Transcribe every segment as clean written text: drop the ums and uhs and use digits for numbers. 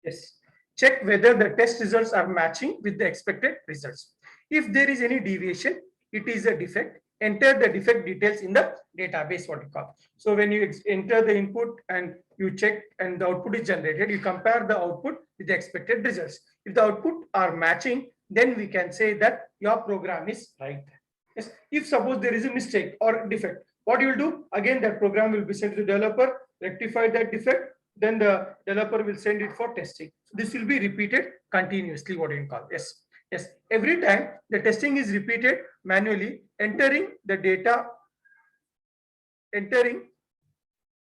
Yes. Check whether the test results are matching with the expected results. If there is any deviation, it is a defect. Enter the defect details in the database, what you call. So when you enter the input and you check and the output is generated, you compare the output with the expected results. If the output are matching, then we can say that your program is right. Yes. If suppose there is a mistake or defect, what you will do? Again, that program will be sent to the developer, rectify that defect, then the developer will send it for testing. So this will be repeated continuously, what you call. Yes. Yes. Every time the testing is repeated manually, entering the data, entering,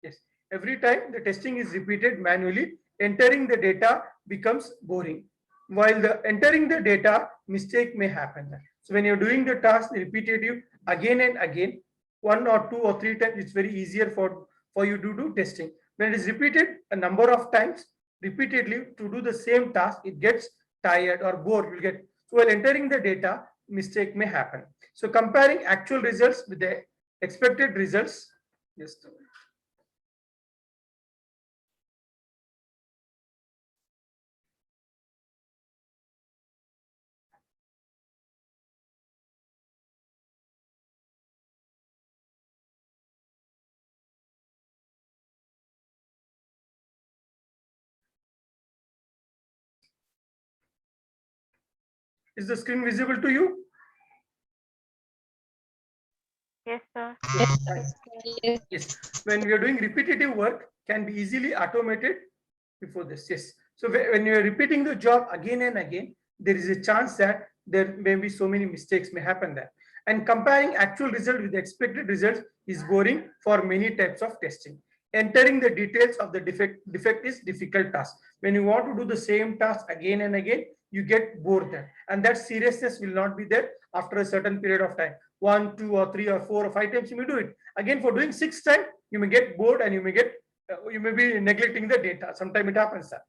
yes, every time the testing is repeated manually, entering the data becomes boring. While the entering the data, mistake may happen. So when you're doing the task repetitive again and again, 1 or 2 or 3 times, it's very easier for you to do testing. When it is repeated a number of times, repeatedly to do the same task, it gets tired or bored. You'll get, so while entering the data, mistake may happen. So comparing actual results with the expected results. Yes. Is the screen visible to you? Yes, sir. Yes. When we are doing repetitive work, can be easily automated before this. Yes. So when you are repeating the job again and again, there is a chance that there may be so many mistakes may happen there. And comparing actual result with the expected results is boring for many types of testing. Entering the details of the defect is difficult task. When you want to do the same task again and again, you get bored there. And that seriousness will not be there after a certain period of time. 1, 2 or 3 or 4 or 5 times you may do it. Again, for doing 6 times, you may get bored and you may be neglecting the data. Sometimes it happens, sir.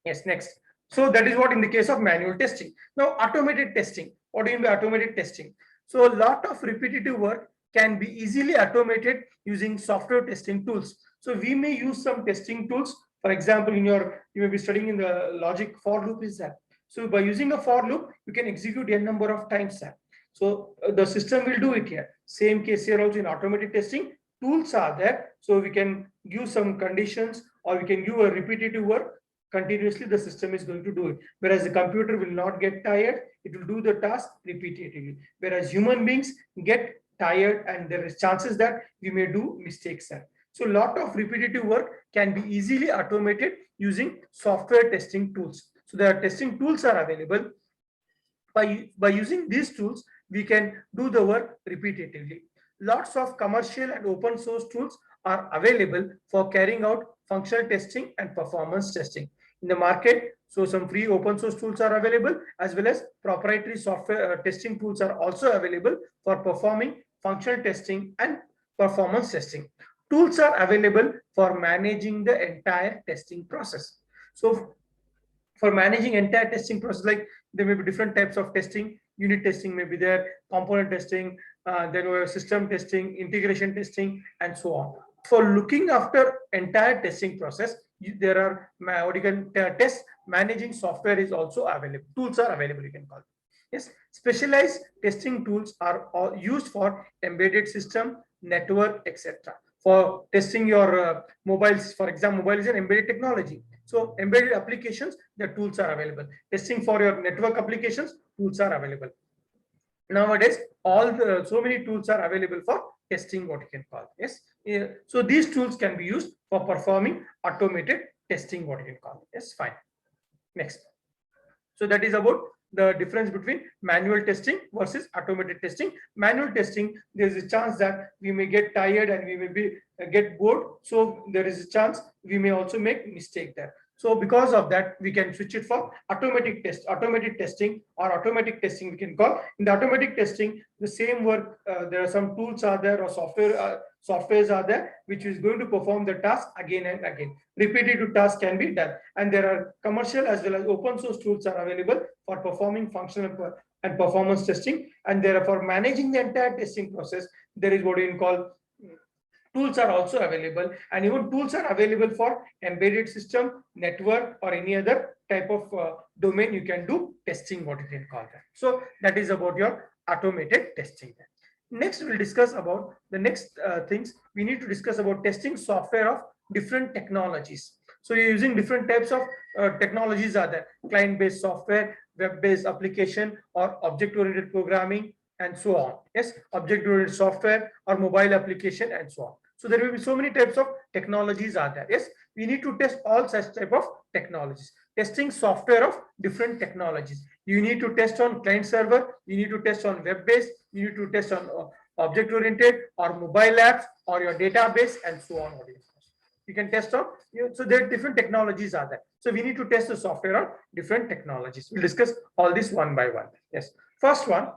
Yes, next. So that is what in the case of manual testing. Now, automated testing. What do you mean by automated testing? So a lot of repetitive work can be easily automated using software testing tools. So we may use some testing tools. For example, you may be studying in the logic for loop is that. So by using a for loop, you can execute n number of times that. So the system will do it here. Same case here also in automated testing, tools are there. So we can give some conditions or we can give a repetitive work continuously. The system is going to do it. Whereas the computer will not get tired. It will do the task repetitively. Whereas human beings get tired and there is chances that we may do mistakes there. So a lot of repetitive work can be easily automated using software testing tools. So the testing tools are available. By using these tools, we can do the work repetitively. Lots of commercial and open source tools are available for carrying out functional testing and performance testing in the market. So some free open source tools are available, as well as proprietary software testing tools are also available for performing functional testing and performance testing. Tools are available for managing the entire testing process. So for managing entire testing process, like there may be different types of testing. Unit testing may be there, component testing, then we have system testing, integration testing, and so on. For looking after entire testing process, there are what you can test managing software is also available. Tools are available, you can call it. Yes, specialized testing tools are used for embedded system, network, etc. For testing your mobiles, for example, mobile is an embedded technology. So embedded applications, the tools are available. Testing for your network applications, tools are available. Nowadays, so many tools are available for testing, what you can call. Yes. So these tools can be used for performing automated testing, what you can call. Yes, fine. Next. So that is about the difference between manual testing versus automated testing. Manual testing, there is a chance that we may get tired and we may get bored. So there is a chance we may also make mistake there. So because of that, we can switch it for automatic testing or automatic testing we can call. In the automatic testing, the same work, there are some tools are there or softwares are there, which is going to perform the task again and again. Repetitive tasks can be done. And there are commercial as well as open source tools are available for performing functional and performance testing. And therefore managing the entire testing process, there is what you call Tools are also available, and even tools are available for embedded system, network, or any other type of domain. You can do testing, what you can call that. So that is about your automated testing. Next, we'll discuss about the next things. We need to discuss about testing software of different technologies. So you're using different types of technologies are there: client-based software, web-based application, or object-oriented programming, and so on. Yes, object-oriented software or mobile application, and so on. So there will be so many types of technologies are there. Yes, we need to test all such type of technologies. Testing software of different technologies. You need to test on client server. You need to test on web-based. You need to test on object-oriented or mobile apps or your database, and so on. You can test on. So there are different technologies are there. So we need to test the software on different technologies. We'll discuss all this one by one. Yes. First one,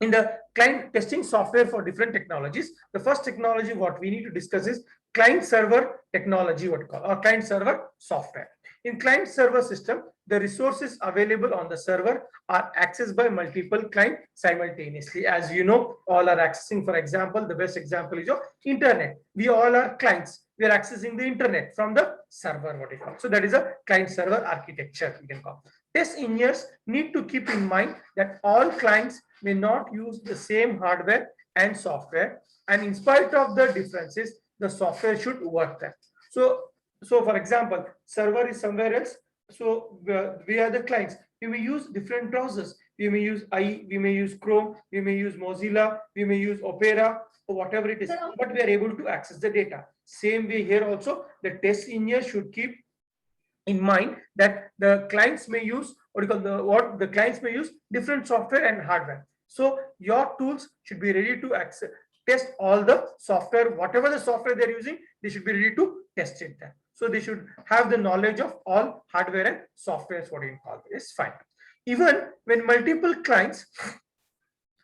in the client testing software for different technologies, the first technology what we need to discuss is client server technology, what we call, or client server software. In client server system, the resources available on the server are accessed by multiple clients simultaneously. As you know, all are accessing. For example, the best example is your internet. We all are clients. We are accessing the internet from the server, what we call. So that is a client server architecture, we can call. Test engineers need to keep in mind that all clients may not use the same hardware and software, and in spite of the differences, the software should work there. So for example, server is somewhere else. So we are the clients. We may use different browsers. We may use IE, we may use Chrome, we may use Mozilla, we may use Opera, or whatever it is, but we are able to access the data. Same way here also, the test engineer should keep in mind that the clients may use what the clients may use different software and hardware. So your tools should be ready to test all the software, whatever the software they're using, they should be ready to test it there. So they should have the knowledge of all hardware and software, what you call it. Is fine. Even when multiple clients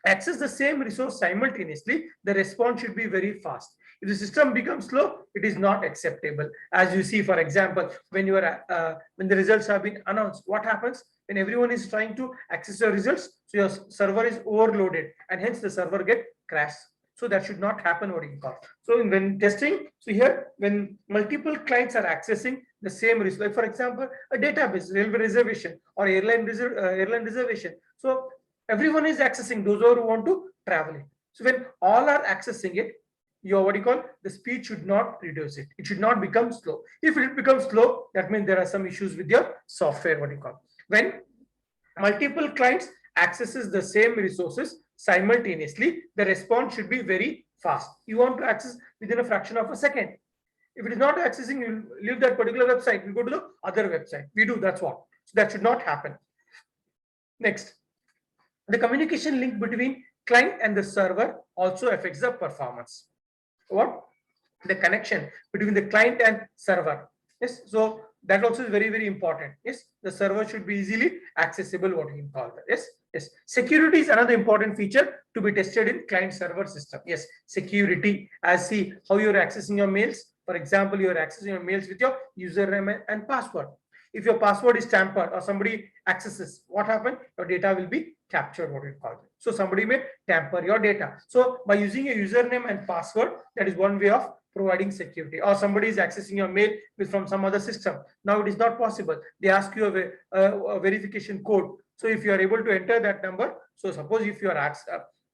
access the same resource simultaneously, the response should be very fast. If the system becomes slow, it is not acceptable. As you see, for example, when you are when the results have been announced, what happens when everyone is trying to access your results? So your server is overloaded, and hence the server get crashed. So that should not happen, what you call. So when testing, so here when multiple clients are accessing the same resource, like for example, a database, railway reservation, or airline reservation. So everyone is accessing, those who want to travel it. So when all are accessing it, your what you call the speed should not reduce it. It should not become slow. If it becomes slow, that means there are some issues with your software, what you call. When multiple clients accesses the same resources simultaneously, the response should be very fast. You want to access within a fraction of a second. If it is not accessing, you leave that particular website, you go to the other website. We do, that's what. So that should not happen. Next, the communication link between client and the server also affects the performance. What? The connection between the client and server. Yes, so that also is very, very important. Yes, the server should be easily accessible, what we call that. Yes, yes. Security is another important feature to be tested in client server system. Yes, security. As see how you're accessing your mails. For example, you're accessing your mails with your username and password. If your password is tampered or somebody accesses, what happens? Your data will be captured, what we call it. So somebody may tamper your data. So by using a username and password, that is one way of providing security. Or somebody is accessing your mail from some other system. Now it is not possible. They ask you a verification code. So if you are able to enter that number, so suppose if you are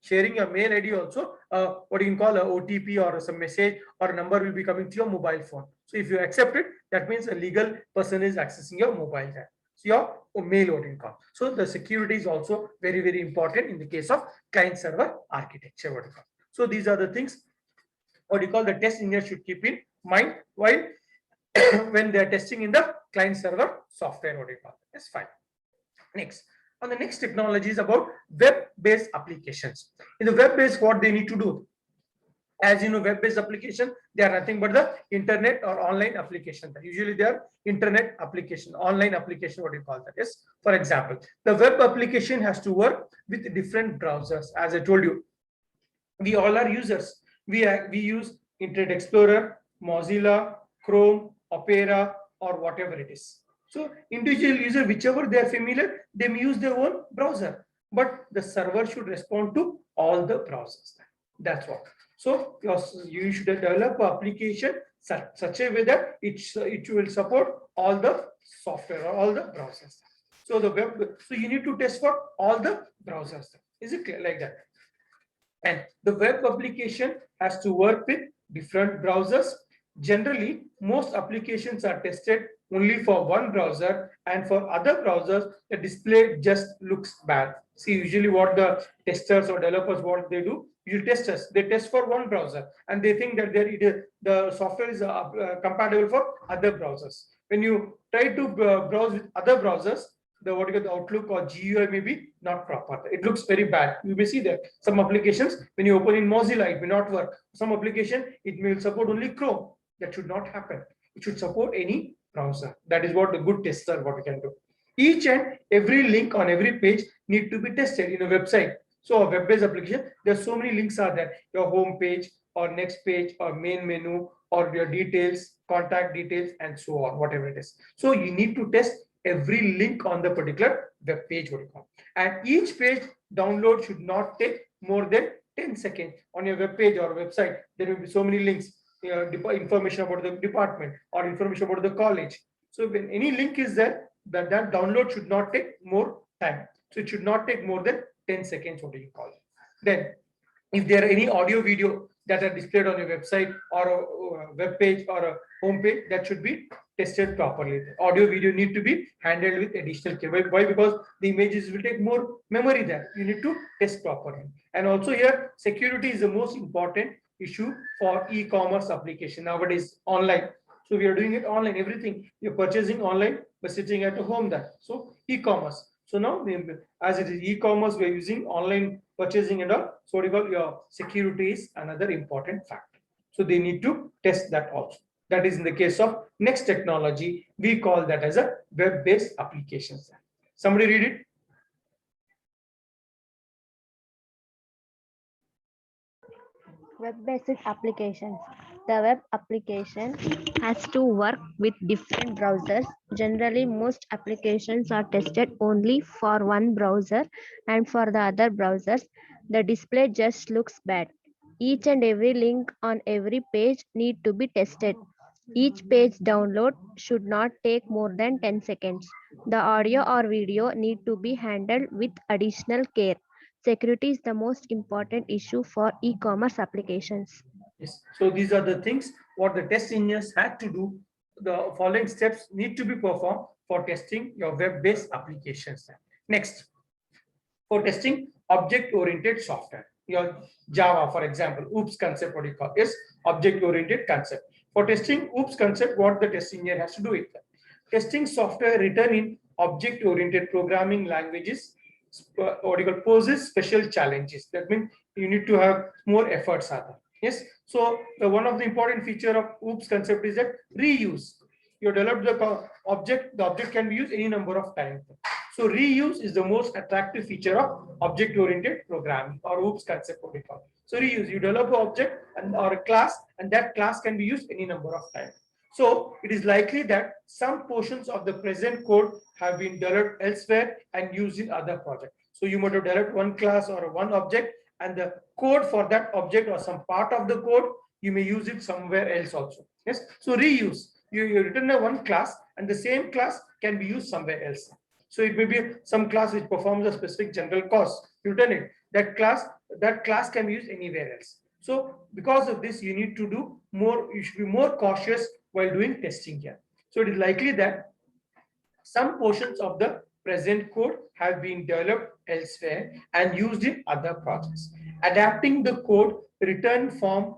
sharing your mail ID also, what you can call a OTP or some message or a number will be coming to your mobile phone. So if you accept it, that means a legal person is accessing your mobile data. So your mail, what you call. So the security is also very, very important in the case of client server architecture, what you call. So these are the things what you call the test engineer should keep in mind while when they are testing in the client server software, what you call. That's fine. Next. On the next technology is about web-based applications. In the web-based, what they need to do? As you know, web-based application, they are nothing but the internet or online application. Usually they are internet application, online application, what you call that. Yes. For example, the web application has to work with different browsers. As I told you, we all are users. We use Internet Explorer, Mozilla, Chrome, Opera, or whatever it is. So individual user, whichever they are familiar, they may use their own browser, but the server should respond to all the browsers. That's what. So you should develop an application such a way that it will support all the software or all the browsers. So the web, so you need to test for all the browsers. Is it clear like that? And the web application has to work with different browsers. Generally, most applications are tested only for one browser, and for other browsers, the display just looks bad. See, usually what the testers or developers, what they do, you testers, they test for one browser and they think that the software is compatible for other browsers. When you try to browse with other browsers, the what you call the Outlook or GUI may be not proper. It looks very bad. You may see that some applications, when you open in Mozilla, it may not work. Some application, it may support only Chrome. That should not happen. It should support any browser. That is what the good tester what we can do. Each and every link on every page need to be tested in a website. So a web-based application, there are so many links are there. Your home page or next page or main menu or your details, contact details, and so on, whatever it is. So you need to test every link on the particular web page. And each page download should not take more than 10 seconds. On your web page or website, there will be so many links, information about the department or information about the college. So when any link is there, that download should not take more time. So it should not take more than 10 seconds, what do you call it. Then if there are any audio video that are displayed on your website or a web page or a home page, that should be tested properly. The audio video need to be handled with additional care. Why? Because the images will take more memory there. You need to test properly. And also here, security is the most important issue for e-commerce application nowadays online. So we are doing it online, everything. You're purchasing online by sitting at home there. So e-commerce. So now, as it is e-commerce, we're using online purchasing and all. So what you call your security is another important factor. So they need to test that also. That is in the case of next technology. We call that as a web-based applications. Somebody read it. Web-based applications. The web application has to work with different browsers. Generally, most applications are tested only for one browser, and for the other browsers, the display just looks bad. Each and every link on every page need to be tested. Each page download should not take more than 10 seconds. The audio or video need to be handled with additional care. Security is the most important issue for e-commerce applications. Yes. So these are the things what the test engineers had to do. The following steps need to be performed for testing your web-based applications. Next, for testing object-oriented software, your Java, for example, OOPS concept, what you call is object-oriented concept. For testing OOPS concept, what the test engineer has to do it. Testing software written in object-oriented programming languages, what you call, poses special challenges. That means you need to have more efforts are there. Yes. So one of the important feature of OOPS concept is that reuse. You develop the object can be used any number of times. So reuse is the most attractive feature of object-oriented programming or OOPS concept. So reuse, you develop an object and or a class, and that class can be used any number of times. So it is likely that some portions of the present code have been developed elsewhere and used in other projects. So you might have developed one class or one object, and the code for that object or some part of the code, you may use it somewhere else also. Yes. So reuse, you written a one class and the same class can be used somewhere else. So it may be some class which performs a specific general course. You return it. That class can be used anywhere else. So because of this, you need to do more, you should be more cautious while doing testing here. So it is likely that some portions of the present code have been developed elsewhere and used in other projects. Adapting the code written from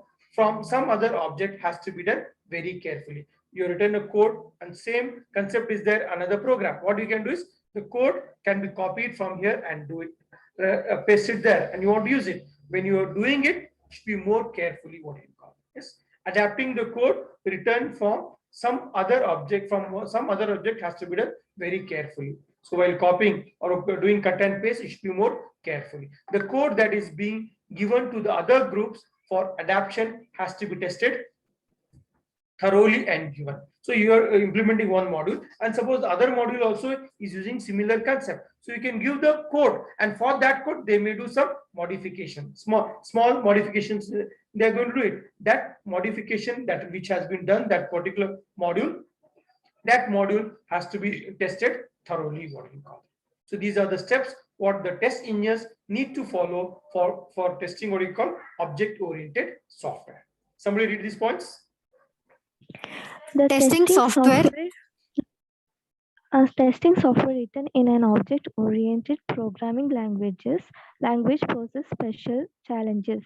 some other object has to be done very carefully. You return a code and same concept is there another program. What you can do is the code can be copied from here and do it, paste it there, and you want to use it. When you are doing it, you should be more carefully what you call. Yes, adapting the code written from some other object has to be done very carefully. So while copying or doing cut and paste, it should be more carefully. The code that is being given to the other groups for adaptation has to be tested thoroughly and given. So you are implementing one module, and suppose the other module also is using similar concept. So you can give the code, and for that code they may do some modification, small modifications. They are going to do it. That modification that which has been done, that particular module, that module has to be tested thoroughly. What you call. So these are the steps what the test engineers need to follow for testing what you call object-oriented software. Somebody read these points. The Testing software. Testing software written in an object-oriented programming language poses special challenges.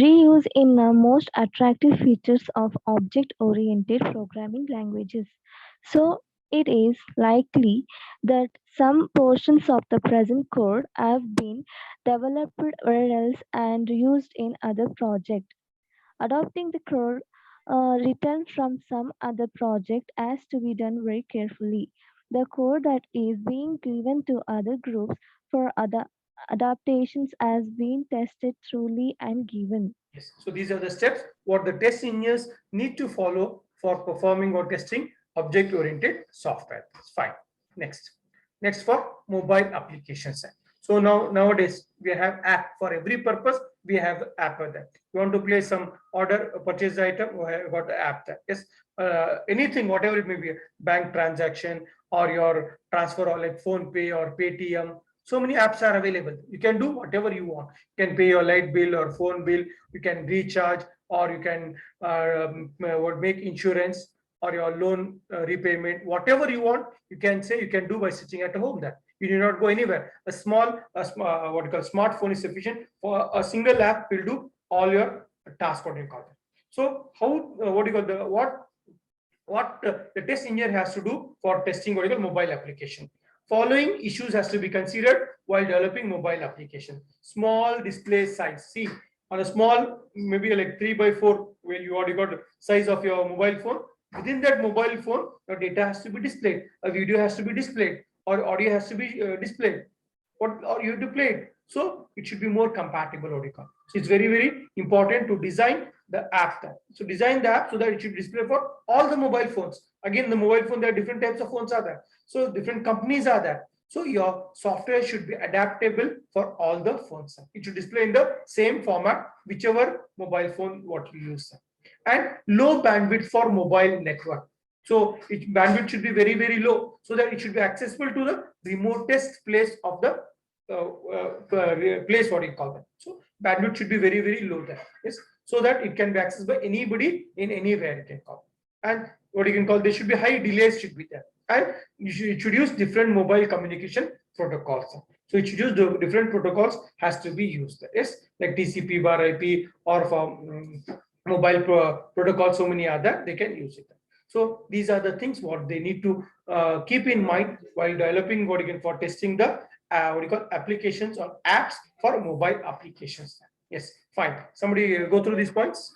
Reuse in the most attractive features of object-oriented programming languages. So it is likely that some portions of the present code have been developed where else and used in other projects. Adopting the code written from some other project has to be done very carefully. The code that is being given to other groups for other adaptations has been tested thoroughly and given. Yes. So these are the steps what the test engineers need to follow for performing or testing object-oriented software. It's fine. Next for mobile applications. So nowadays we have app for every purpose. We have app for that. You want to place some order, purchase item, we have got the app that. Yes, anything, whatever it may be, bank transaction or your transfer or like Phone Pay or Paytm. So many apps are available. You can do whatever you want. You can pay your light bill or phone bill. You can recharge, or you can make insurance or your loan repayment. Whatever you want, you can say you can do by sitting at home. That you do not go anywhere. A what you call smartphone is sufficient for a single app will do all your tasks. What you call it. So how what do you call the what the test engineer has to do for testing what you call mobile application. Following issues has to be considered while developing mobile application. Small display size. See, on a small, maybe like 3x4, where you already got the size of your mobile phone. Within that mobile phone, your data has to be displayed. A video has to be displayed, or audio has to be displayed. Or you have to play it. So it should be more compatible. So it's very, very important to design the app. So design the app so that it should display for all the mobile phones. Again, the mobile phone, there are different types of phones are there. So different companies are there. So your software should be adaptable for all the phones. It should display in the same format, whichever mobile phone what you use. And low bandwidth for mobile network. So bandwidth should be very, very low so that it should be accessible to the remotest place of the place, what you call that. So bandwidth should be very, very low there. Yes, so that it can be accessed by anybody in anywhere it can call. And what you can call, there should be high delays should be there. And it should use different mobile communication protocols. So it should use the different protocols has to be used. Yes, like TCP, bar IP, or for mobile protocol, so many other they can use it. So these are the things what they need to keep in mind while developing what you can for testing the what you call applications or apps for mobile applications. Yes, fine. Somebody go through these points.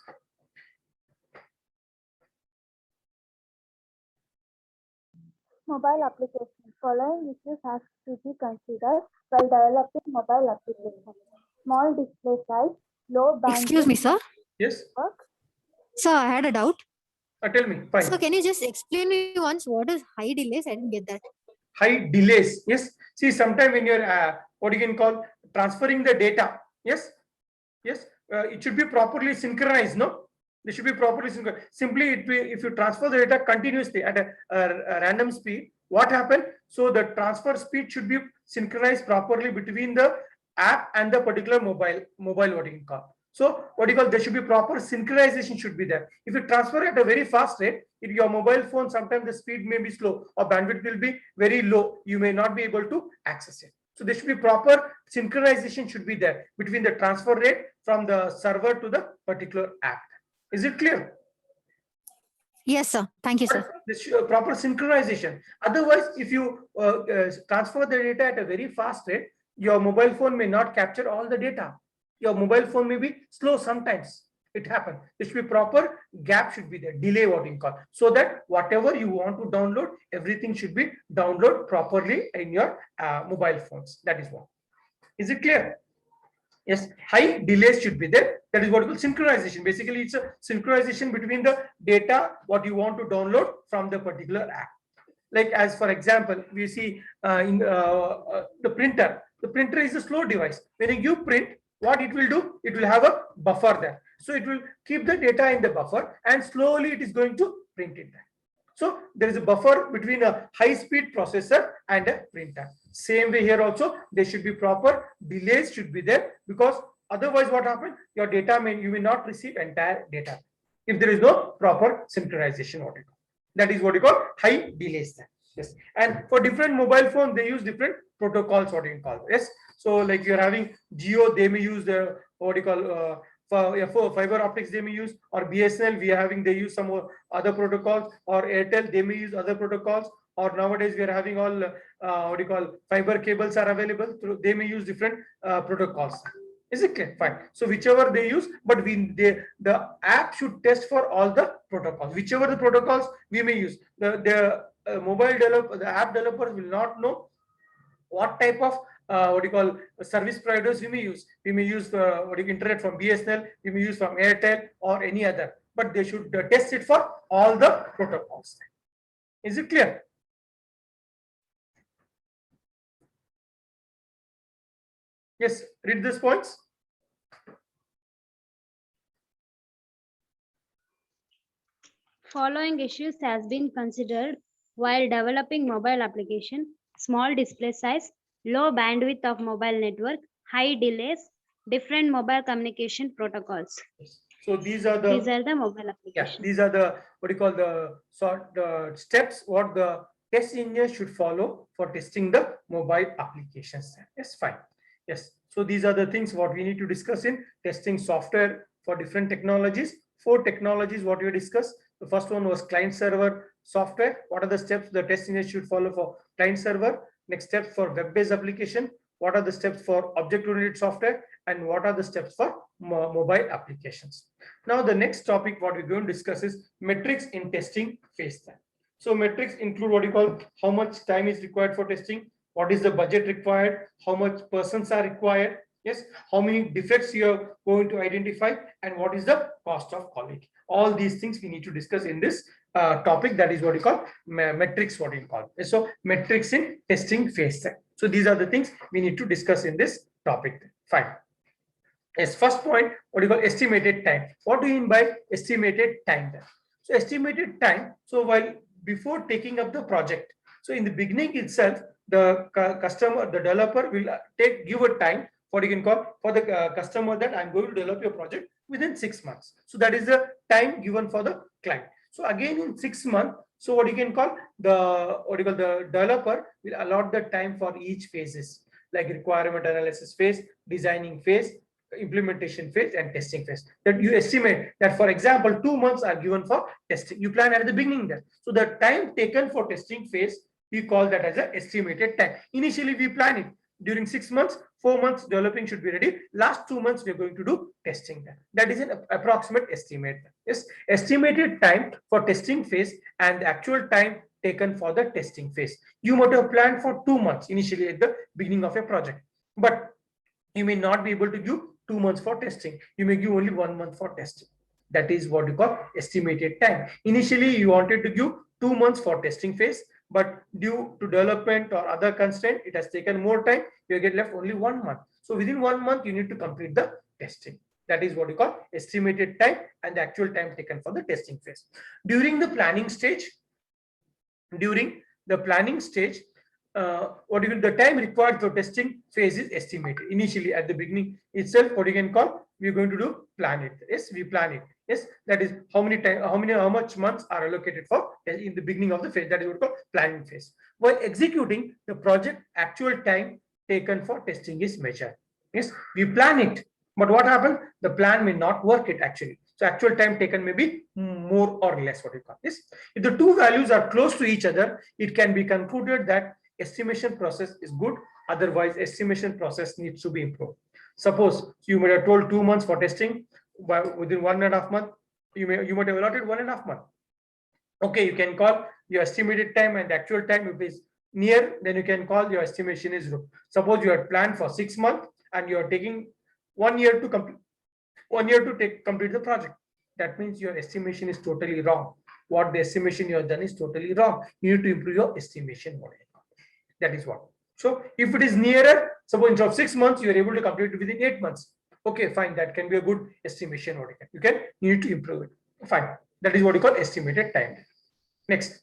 Mobile applications. Following issues have to be considered while developing mobile applications. Small display size, low bandwidth. Excuse me, sir. Yes. Sir, I had a doubt. Tell me. Fine. So can you just explain me once what is high delays? I didn't get that. High delays. Yes. See, sometime when you're what you can call transferring the data. Yes. Yes. It should be properly synchronized. No. They should be properly synchronized. Simply, if you transfer the data continuously at a random speed, what happened? So the transfer speed should be synchronized properly between the app and the particular mobile what you can call. So what you call, there should be proper synchronization should be there. If you transfer at a very fast rate, if your mobile phone, sometimes the speed may be slow or bandwidth will be very low, you may not be able to access it. So there should be proper synchronization should be there between the transfer rate from the server to the particular app. Is it clear? Yes, sir. Thank you, sir. This proper synchronization. Otherwise, if you transfer the data at a very fast rate, your mobile phone may not capture all the data. Your mobile phone may be slow sometimes. It happens. There should be proper gap should be there, delay what you call, so that whatever you want to download, everything should be downloaded properly in your mobile phones. That is one. Is it clear? Yes, high delays should be there. That is what we call synchronization. Basically, it's a synchronization between the data what you want to download from the particular app. Like as for example, we see in the printer. The printer is a slow device. When you print, what it will do? It will have a buffer there. So it will keep the data in the buffer and slowly it is going to print it there. So there is a buffer between a high-speed processor and a printer. Same way here also, there should be proper delays should be there, because otherwise what happens? Your data you may not receive entire data if there is no proper synchronization. What you call that is what you call high delays there. Yes, and for different mobile phones they use different protocols. What you call yes. So like you're having Jio, they may use the what you call for fiber optics they may use, or BSNL we are having they use some other protocols, or Airtel they may use other protocols, or nowadays we are having all what do you call fiber cables are available, they may use different protocols. Is it clear? Fine. So whichever they use, but the app should test for all the protocols, whichever the protocols we may use. The mobile developer, the app developers will not know what type of what do you call service providers we may use. We may use internet from BSNL, we may use from Airtel or any other, but they should test it for all the protocols. Is it clear? Yes, read these points. Following issues has been considered while developing mobile application: small display size, low bandwidth of mobile network, high delays, different mobile communication protocols. So these are the mobile applications. Yeah, these are the what do you call the steps what the test engineer should follow for testing the mobile applications. Yes, fine. Yes, so these are the things what we need to discuss in testing software for different technologies. 4 technologies what we discussed. The first one was client server software. What are the steps the test engineer should follow for client server? Next steps for web-based application. What are the steps for object-oriented software? And what are the steps for mobile applications? Now the next topic what we're going to discuss is metrics in testing phase time. So metrics include what you call how much time is required for testing, what is the budget required, how much persons are required, yes, how many defects you are going to identify, and what is the cost of quality. All these things we need to discuss in this topic, that is what you call metrics, what you call. So metrics in testing phase time. So these are the things we need to discuss in this topic. Fine. Yes, first point, what you call estimated time. What do you mean by estimated time? So estimated time, so while before taking up the project, so in the beginning itself, the customer, the developer will give a time, what you can call for the customer that I'm going to develop your project within 6 months. So that is the time given for the client. So again in 6 months, so what you can call the developer will allot the time for each phases, like requirement analysis phase, designing phase, implementation phase, and testing phase. That you estimate that, for example, 2 months are given for testing. You plan at the beginning there. So the time taken for testing phase, we call that as an estimated time. Initially we plan it during 6 months, 4 months developing should be ready. Last 2 months we are going to do testing there. That is an approximate estimate. Yes, estimated time for testing phase and the actual time taken for the testing phase. You might have planned for 2 months initially at the beginning of a project, but you may not be able to give 2 months for testing. You may give only 1 month for testing. That is what you call estimated time. Initially you wanted to give 2 months for testing phase, but due to development or other constraint, it has taken more time. You get left only 1 month. So within 1 month, you need to complete the testing. That is what you call estimated time and the actual time taken for the testing phase. During the planning stage, the time required for testing phase is estimated. Initially at the beginning itself, what you can call, we're going to do plan it. Yes, we plan it. Yes, that is how much months are allocated for in the beginning of the phase. That is what we call planning phase. While executing the project, actual time taken for testing is measured. Yes, we plan it, but what happens? The plan may not work it actually. So actual time taken may be more or less, what you call this. If the two values are close to each other, it can be concluded that estimation process is good. Otherwise, estimation process needs to be improved. Suppose you might have told 2 months for testing, but within 1.5 months, you might have allotted 1.5 months. Okay, you can call your estimated time and actual time. If it's near, then you can call your estimation is good. Suppose you had planned for 6 months and you are taking 1 year to complete, 1 year to complete the project. That means your estimation is totally wrong. What the estimation you have done is totally wrong. You need to improve your estimation model. That is what. So if it is nearer, suppose instead of 6 months, you are able to complete it within 8 months. Okay, fine. That can be a good estimation. What you need to improve it. Fine. That is what you call estimated time. Next,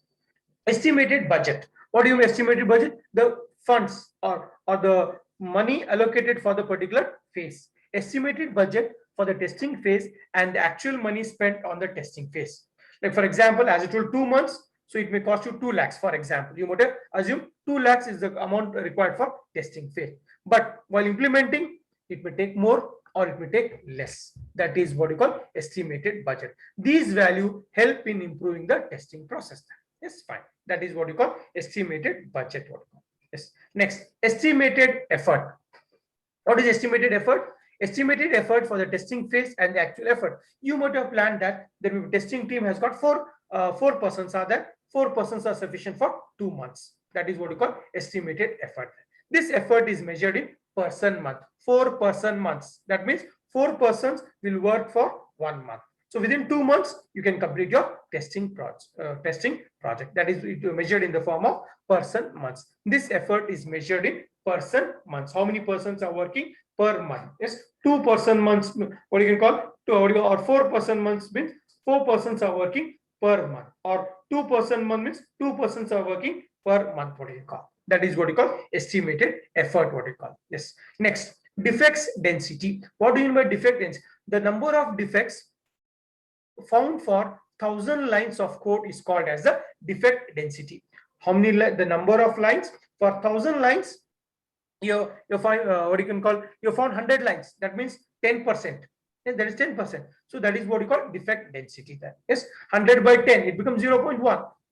estimated budget. What do you mean estimated budget? The funds or the money allocated for the particular phase. Estimated budget for the testing phase and the actual money spent on the testing phase. Like for example, as I told 2 months, so it may cost you 2 lakhs. For example, you might assume 2 lakhs is the amount required for testing phase. But while implementing, it may take more or it may take less. That is what you call estimated budget. These values help in improving the testing process. Yes, fine. That is what you call estimated budget. Yes. Next, estimated effort. What is estimated effort? Estimated effort for the testing phase and the actual effort. You might have planned that the testing team has got four persons are there. 4 persons are sufficient for 2 months. That is what you call estimated effort. This effort is measured in person month. 4 person months. That means 4 persons will work for 1 month. So within 2 months, you can complete your testing project. That is measured in the form of person months. This effort is measured in person months. How many persons are working per month? Yes, 2 person months. What you can call or 4 person months means 4 persons are working per month, or 2 person month means 2 persons are working per month. What do you call? That is what you call estimated effort. What you call? Yes. Next, defects density. What do you mean by defect density? The number of defects found for 1000 lines of code is called as the defect density. How many the number of lines for 1000 lines? You find what you can call, you found 100 lines. That means 10%. Yes, that is 10%. So that is what you call defect density. That yes, 100 by 10, it becomes 0.1.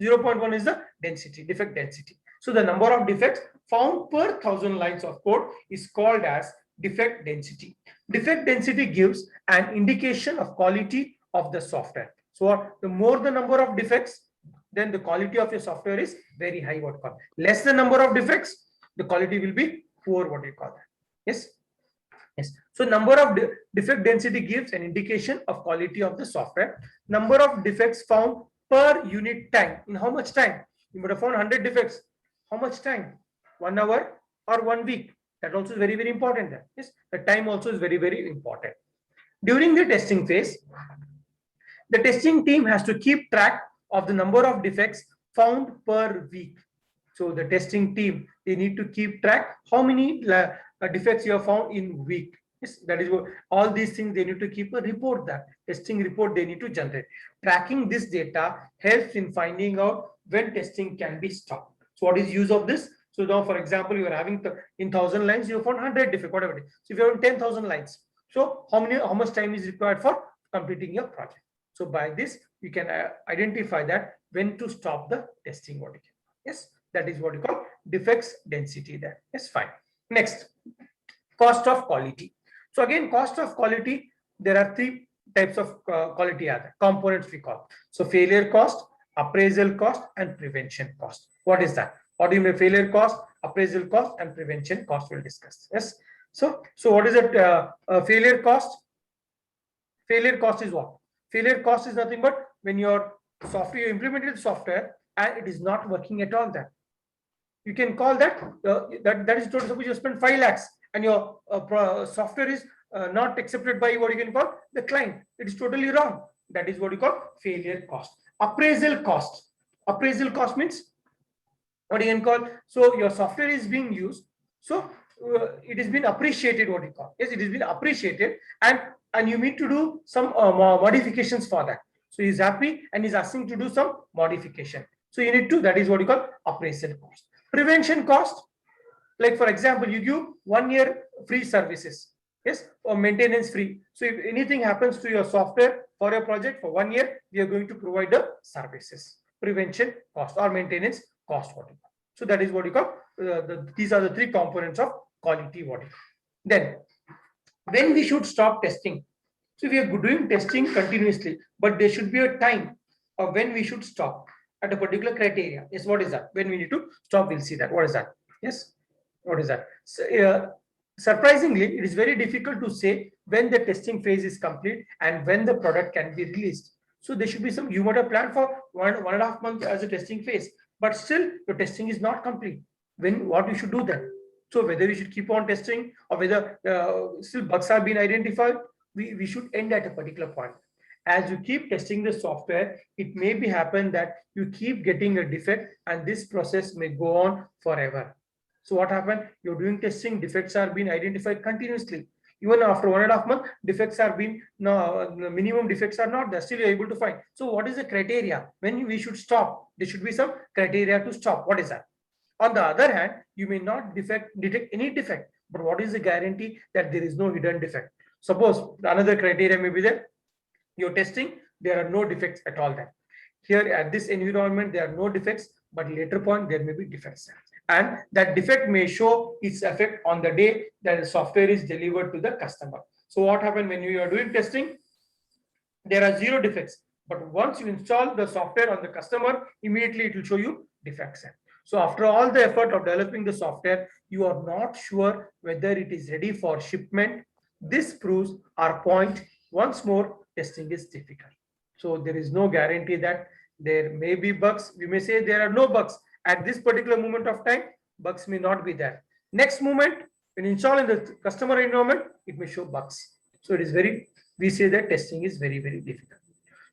0.1 is the density, defect density. So the number of defects found per 1000 lines of code is called as defect density. Defect density gives an indication of quality of the software. So the more the number of defects, then the quality of your software is very high. What call less the number of defects, the quality will be poor. What do you call that? Yes. Yes. So number of defect density gives an indication of quality of the software. Number of defects found per unit time. In how much time? You would have found 100 defects. How much time? 1 hour or 1 week? That also is very, very important. Yes. The time also is very, very important. During the testing phase, the testing team has to keep track of the number of defects found per week. So the testing team, they need to keep track how many defects you have found in week. Yes, that is what all these things they need to keep a report. That testing report they need to generate. Tracking this data helps in finding out when testing can be stopped. So what is use of this? So now, for example, you are having in 1000 lines, you have found 100 defects, whatever it is. So if you have 10,000 lines, so how much time is required for completing your project? So by this, you can identify that when to stop the testing. What you can. Yes, that is what you call defects density. There. Yes, fine. Next, cost of quality. So again, cost of quality, there are 3 types of quality components we call. So failure cost, appraisal cost, and prevention cost. What is that? What do you mean failure cost, appraisal cost, and prevention cost? We'll discuss. Yes. So what is it? Failure cost. Failure cost is what? Failure cost is nothing but when your software, you implemented software and it is not working at all. That you can call that that is total. Suppose you spend 5 lakhs and your software is not accepted by what you can call the client. It is totally wrong. That is what you call failure cost. Appraisal cost. Appraisal cost means what you can call. So your software is being used. So it has been appreciated. What you call. Yes, it has been appreciated, and you need to do some modifications for that. So he's happy and he's asking to do some modification. So you need to. That is what you call appraisal cost. Prevention cost. Like for example, you give 1 year free services, yes, or maintenance free. So if anything happens to your software for your project for 1 year, we are going to provide the services. Prevention cost or maintenance cost. What you call. So that is what you call. These are the 3 components of quality. What you call. Then, when we should stop testing. So we are doing testing continuously, but there should be a time of when we should stop at a particular criteria. Yes, what is that? When we need to stop, we'll see that. What is that? Yes. What is that? So, surprisingly, it is very difficult to say when the testing phase is complete and when the product can be released. So there should be some, you might have planned for 1.5 months as a testing phase, but still your testing is not complete. When, what you should do then? So whether we should keep on testing or whether still bugs have been identified, we should end at a particular point. As you keep testing the software, it may be happen that you keep getting a defect and this process may go on forever. So what happened? You're doing testing, defects are being identified continuously. Even after 1.5 months, defects are being, no, minimum defects are not there, still you're able to find. So what is the criteria? When we should stop? There should be some criteria to stop. What is that? On the other hand, you may not detect any defect, but what is the guarantee that there is no hidden defect? Suppose another criteria may be there. You're testing, there are no defects at all there. Here at this environment, there are no defects, but later point there may be defects. And that defect may show its effect on the day that the software is delivered to the customer. So what happens when you are doing testing? There are 0 defects, but once you install the software on the customer, immediately it will show you defects. So after all the effort of developing the software, you are not sure whether it is ready for shipment. This proves our point once more, testing is difficult. So there is no guarantee that there may be bugs. We may say there are no bugs. At this particular moment of time, bugs may not be there. Next moment, when installing the customer environment, it may show bugs. So it is we say that testing is very, very difficult.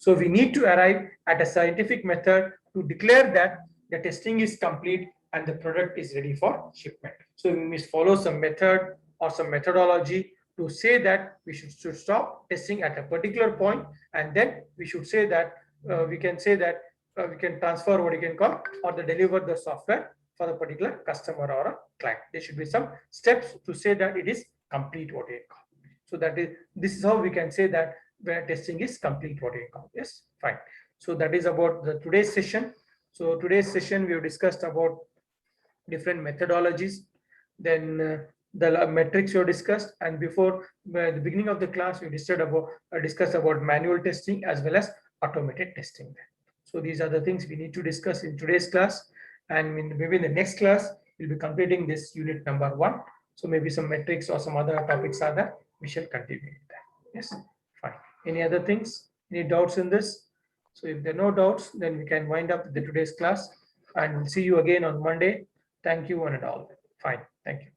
So we need to arrive at a scientific method to declare that the testing is complete and the product is ready for shipment. So we must follow some method or some methodology to say that we should stop testing at a particular point, and then we should say that we can say that we can transfer what you can call or deliver the software for the particular customer or a client. There should be some steps to say that it is complete what you call. So this is how we can say that where testing is complete what you call. Yes, fine. So that is about the today's session. So today's session we have discussed about different methodologies, then the metrics you discussed, and before the beginning of the class we discussed about manual testing as well as automated testing. So these are the things we need to discuss in today's class, and maybe in the next class we'll be completing this unit number 1. So maybe some metrics or some other topics are there. We shall continue with that. Yes, fine. Any other things? Any doubts in this? So if there are no doubts, then we can wind up the today's class, and we'll see you again on Monday. Thank you one and all. Fine. Thank you.